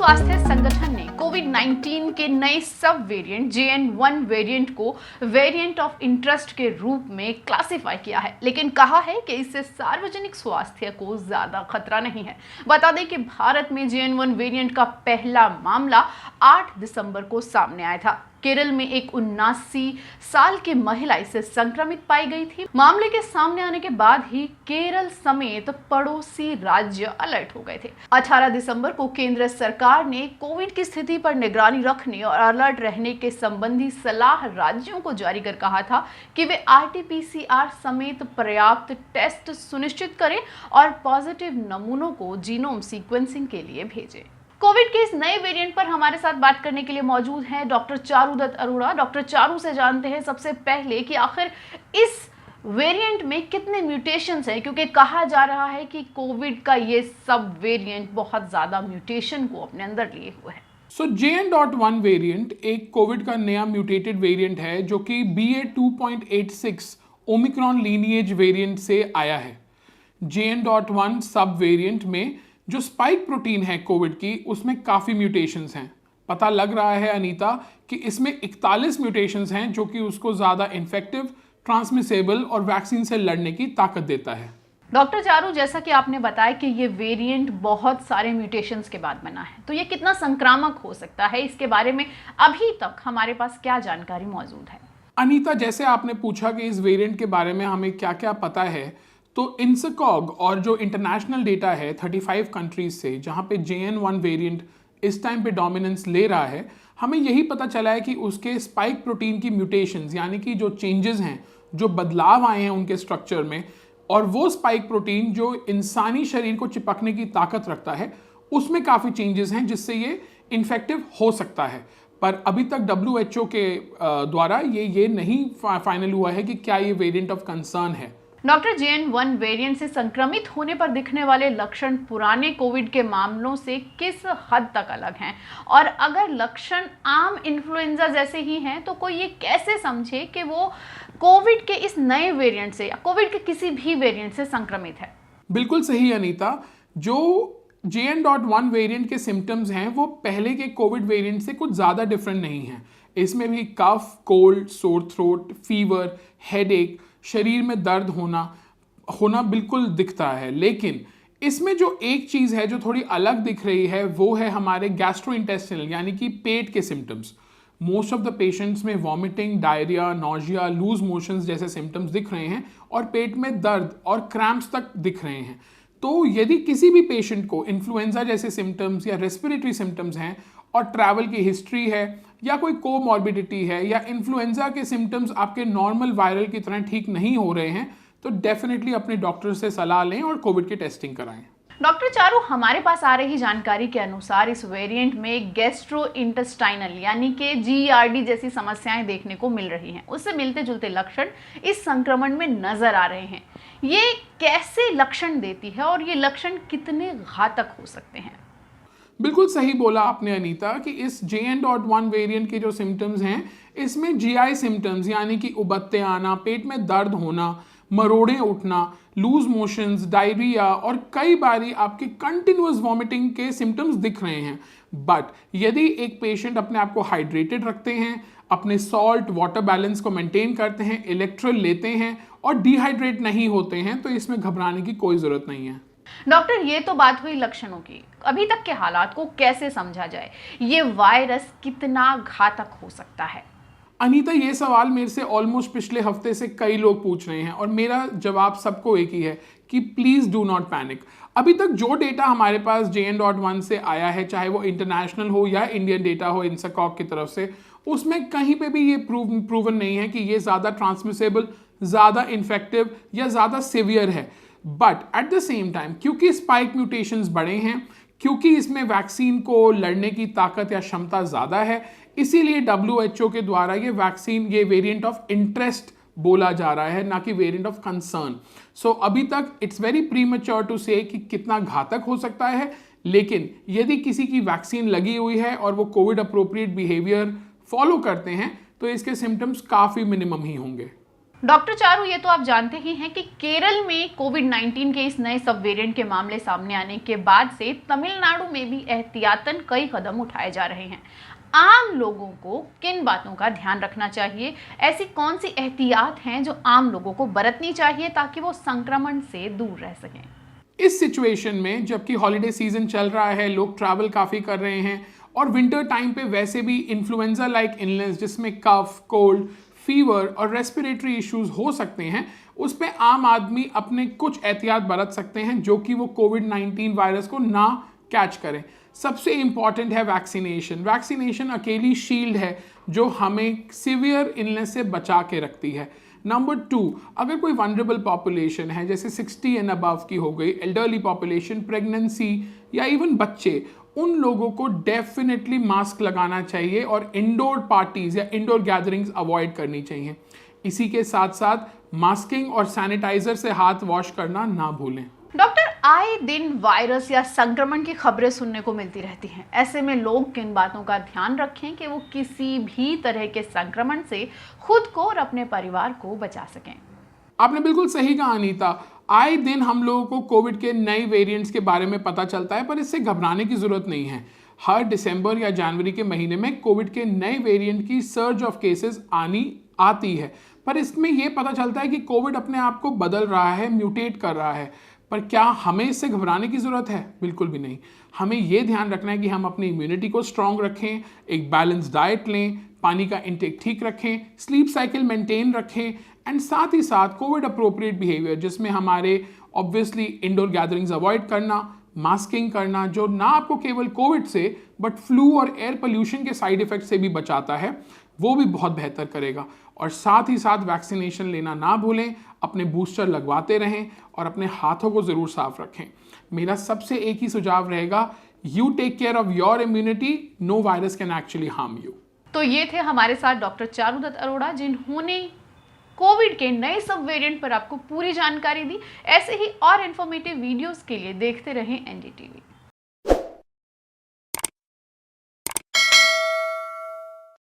स्वास्थ्य संगठन ने कोविड-19 के नए सब वेरिएंट JN.1 वेरिएंट को वेरिएंट ऑफ इंटरेस्ट के रूप में क्लासिफाई किया है, लेकिन कहा है कि इससे सार्वजनिक स्वास्थ्य को ज्यादा खतरा नहीं है। बता दें कि भारत में JN.1 वेरिएंट का पहला मामला 8 दिसंबर को सामने आया था। केरल में एक 79 साल की महिला इससे संक्रमित पाई गई थी। मामले के सामने आने के बाद ही केरल समेत पड़ोसी राज्य अलर्ट हो गए थे। 18 दिसंबर को केंद्र सरकार ने कोविड की स्थिति पर निगरानी रखने और अलर्ट रहने के संबंधी सलाह राज्यों को जारी कर कहा था कि वे RT-PCR समेत पर्याप्त टेस्ट सुनिश्चित करें और पॉजिटिव नमूनों को जीनोम सीक्वेंसिंग के लिए भेजें। कोविड के इस नए वेरिएंट पर हमारे साथ बात करने के लिए मौजूद हैं डॉक्टर चारुदत्त अरोड़ा। डॉक्टर चारू से जानते हैं सबसे पहले कि आखिर इस वेरिएंट में कितने म्यूटेशंस हैं, क्योंकि कहा जा रहा है कि कोविड का ये सब वेरिएंट बहुत ज़्यादा म्यूटेशन को अपने अंदर लिए हुए है। सो JN.1 वेरिएंट एक कोविड का नया म्यूटेटेड वेरिएंट है जो कि BA.2.86 ओमिक्रॉन लीनिएज वेरिएंट से आया है। JN.1 सब वेरिएंट में जो स्पाइक प्रोटीन है कोविड की, उसमें काफ़ी म्यूटेशंस हैं। पता लग रहा है अनीता कि इसमें 41 म्यूटेशंस हैं जो कि उसको ज़्यादा इन्फेक्टिव, ट्रांसमिसेबल और वैक्सीन से लड़ने की ताकत देता है। डॉक्टर चारू, जैसा कि आपने बताया कि ये वेरिएंट बहुत सारे म्यूटेशंस के बाद बना है, तो ये कितना संक्रामक हो सकता है, इसके बारे में अभी तक हमारे पास क्या जानकारी मौजूद है? अनीता, जैसे आपने पूछा कि इस वेरिएंट के बारे में हमें क्या क्या पता है, तो INSACOG और जो इंटरनेशनल डेटा है 35 कंट्रीज से, जहाँ पे JN.1 वेरिएंट इस टाइम पे डोमिनेंस ले रहा है, हमें यही पता चला है कि उसके स्पाइक प्रोटीन की म्यूटेशंस, यानी कि जो चेंजेस हैं, जो बदलाव आए हैं उनके स्ट्रक्चर में, और वो स्पाइक प्रोटीन जो इंसानी शरीर को चिपकने की ताकत रखता है, उसमें काफ़ी चेंजेस हैं जिससे ये इन्फेक्टिव हो सकता है। पर अभी तक WHO के द्वारा ये नहीं फाइनल हुआ है कि क्या ये वेरिएंट ऑफ कंसर्न है। डॉक्टर, JN.1 वेरिएंट से संक्रमित होने पर दिखने वाले लक्षण पुराने कोविड के मामलों से किस हद तक अलग हैं? और अगर लक्षण आम इन्फ्लुएंजा जैसे ही हैं, तो कोई ये कैसे समझे कि वो कोविड के इस नए वेरिएंट से या कोविड के किसी भी वेरिएंट से संक्रमित है? बिल्कुल सही अनीता, जो JN.1 वेरिएंट के सिम्टम्स हैं वो पहले के कोविड वेरिएंट से कुछ ज़्यादा डिफरेंट नहीं हैं। इसमें भी cough, cold, sore throat, fever, headache, शरीर में दर्द होना बिल्कुल दिखता है। लेकिन इसमें जो एक चीज़ है जो थोड़ी अलग दिख रही है वो है हमारे गैस्ट्रोइंटेस्टिनल यानी कि पेट के symptoms. Most of the patients में vomiting, diarrhoea, nausea, loose motions जैसे सिम्टम्स दिख रहे हैं और पेट में दर्द और क्रैम्प्स तक दिख रहे हैं। तो यदि किसी भी पेशेंट को इन्फ्लुएंजा जैसे सिम्टम्स या रेस्पिरेटरी सिम्टम्स हैं और ट्रैवल की हिस्ट्री है या कोई कोमॉर्बिडिटी है या इन्फ्लुएंजा के सिम्टम्स आपके नॉर्मल वायरल की तरह ठीक नहीं हो रहे हैं, तो डेफिनेटली अपने डॉक्टर से सलाह लें और कोविड की टेस्टिंग कराएं। डॉक्टर चारू, हमारे पास आ रही जानकारी के अनुसार इस वेरिएंट में गैस्ट्रोइंटेस्टाइनल यानी कि GERD जैसी समस्याएं देखने को मिल रही हैं। उससे मिलते जुलते लक्षण इस संक्रमण में नजर आ रहे हैं। ये कैसे लक्षण देती है और ये लक्षण कितने घातक हो सकते हैं? बिल्कुल सही बोला आपने अनीता कि इस JN.1 वेरिएंट के जो सिम्टम्स हैं, इसमें GI सिम्टम्स यानी कि उबत्ते आना, पेट में दर्द होना, मरोड़े उठना, लूज मोशंस, डायरिया और कई बारी आपके कंटिन्यूअस वॉमिटिंग के सिम्टम्स दिख रहे हैं। बट यदि एक पेशेंट अपने आप को हाइड्रेटेड रखते हैं, अपने सॉल्ट वाटर बैलेंस को मेंटेन करते हैं, इलेक्ट्रोल लेते हैं और डिहाइड्रेट नहीं होते हैं, तो इसमें घबराने की कोई ज़रूरत नहीं है। डॉक्टर, ये तो बात हुई लक्षणों की। अभी तक के हालात को कैसे समझा जाए? ये वायरस कितना घातक हो सकता है? अनीता, ये सवाल मेरे से ऑलमोस्ट पिछले हफ्ते से कई लोग पूछ रहे हैं और मेरा जवाब सबको एक ही है कि प्लीज़ डू नॉट पैनिक। अभी तक जो डेटा हमारे पास JN.1 से आया है, चाहे वो इंटरनेशनल हो या इंडियन डेटा हो INSACOG की तरफ से, उसमें कहीं पे भी ये प्रूवन नहीं है कि ये ज़्यादा ट्रांसमिसेबल, ज़्यादा इन्फेक्टिव या ज़्यादा सिवियर है। But at the same time, क्योंकि स्पाइक म्यूटेशंस बड़े हैं, क्योंकि इसमें वैक्सीन को लड़ने की ताकत या क्षमता ज़्यादा है, इसीलिए WHO के द्वारा ये वेरिएंट ऑफ इंटरेस्ट बोला जा रहा है, ना कि वेरिएंट ऑफ कंसर्न। सो अभी तक इट्स वेरी प्रीमेच्योर टू से कि कितना घातक हो सकता है, लेकिन यदि किसी की वैक्सीन लगी हुई है और वो कोविड अप्रोप्रिएट बिहेवियर फॉलो करते हैं, तो इसके सिम्टम्स काफ़ी मिनिमम ही होंगे। डॉक्टर चारू, ये तो आप जानते ही हैं कि केरल में कोविड-19 के इस नए सब वेरिएंट के मामले सामने आने के बाद से तमिलनाडु में भी एहतियातन कई कदम उठाए जा रहे हैं। आम लोगों को किन बातों का ध्यान रखना चाहिए? ऐसी कौन सी एहतियात हैं जो आम लोगों को बरतनी चाहिए ताकि वो संक्रमण से दूर रह सकें? इस सिचुएशन में जबकि हॉलीडे सीजन चल रहा है, लोग ट्रैवल काफ़ी कर रहे हैं और विंटर टाइम पे वैसे भी इन्फ्लुएंजा लाइक इलनेस जिसमें कफ, कोल्ड, फीवर और रेस्पिरेटरी इश्यूज हो सकते हैं, उस पे आम आदमी अपने कुछ एहतियात बरत सकते हैं जो कि वो कोविड-19 वायरस को ना कैच करें। सबसे इंपॉर्टेंट है वैक्सीनेशन। वैक्सीनेशन अकेली शील्ड है जो हमें सीवियर इलनेस से बचा के रखती है। नंबर 2, अगर कोई वनरेबल पॉपुलेशन है जैसे 60 एंड अबव की हो गई, एल्डरली पॉपुलेशन, प्रेगनेंसी या इवन बच्चे, उन लोगों को डेफिनेटली मास्क लगाना चाहिए और इंडोर पार्टीज या इंडोर गैदरिंग्स अवॉइड करनी चाहिए। इसी के साथ साथ मास्किंग और सैनिटाइजर से हाथ वॉश करना ना भूलें। डॉक्टर, आए दिन वायरस या संक्रमण की खबरें सुनने को मिलती रहती हैं। ऐसे में लोग किन बातों का ध्यान रखें कि वो किसी भी तरह के संक्रमण से खुद को और अपने परिवार को बचा सकें? आपने बिल्कुल सही कहा अनीता। आए दिन हम लोगों को कोविड के नए वेरिएंट्स के बारे में पता चलता है, पर इससे घबराने की जरूरत नहीं है। हर दिसंबर या जनवरी के महीने में कोविड के नए वेरिएंट की सर्ज ऑफ केसेस आती है, पर इसमें यह पता चलता है कि कोविड अपने आप को बदल रहा है, म्यूटेट कर रहा है। पर क्या हमें इससे घबराने की ज़रूरत है? बिल्कुल भी नहीं। हमें ये ध्यान रखना है कि हम अपनी इम्यूनिटी को स्ट्रॉन्ग रखें, एक बैलेंस डाइट लें, पानी का इंटेक ठीक रखें, स्लीप साइकिल मेंटेन रखें एंड साथ ही साथ कोविड अप्रोप्रिएट बिहेवियर जिसमें हमारे ऑब्वियसली इंडोर गैदरिंग्स अवॉइड करना, मास्किंग करना, जो ना आपको केवल कोविड से बट फ्लू और एयर पोल्यूशन के साइड इफेक्ट से भी बचाता है, वो भी बहुत बेहतर करेगा। और साथ ही साथ वैक्सीनेशन लेना ना भूलें, अपने बूस्टर लगवाते रहें और अपने हाथों को ज़रूर साफ रखें। मेरा सबसे एक ही सुझाव रहेगा, you take care of your immunity, no virus can actually harm you. तो ये थे हमारे साथ डॉक्टर चारुदत्त अरोड़ा, जिन्होंने कोविड के नए सब वेरिएंट पर आपको पूरी जानकारी दी। ऐसे ही और इन्फॉर्मेटिव वीडियोस के लिए देखते रहें एनडीटीवी।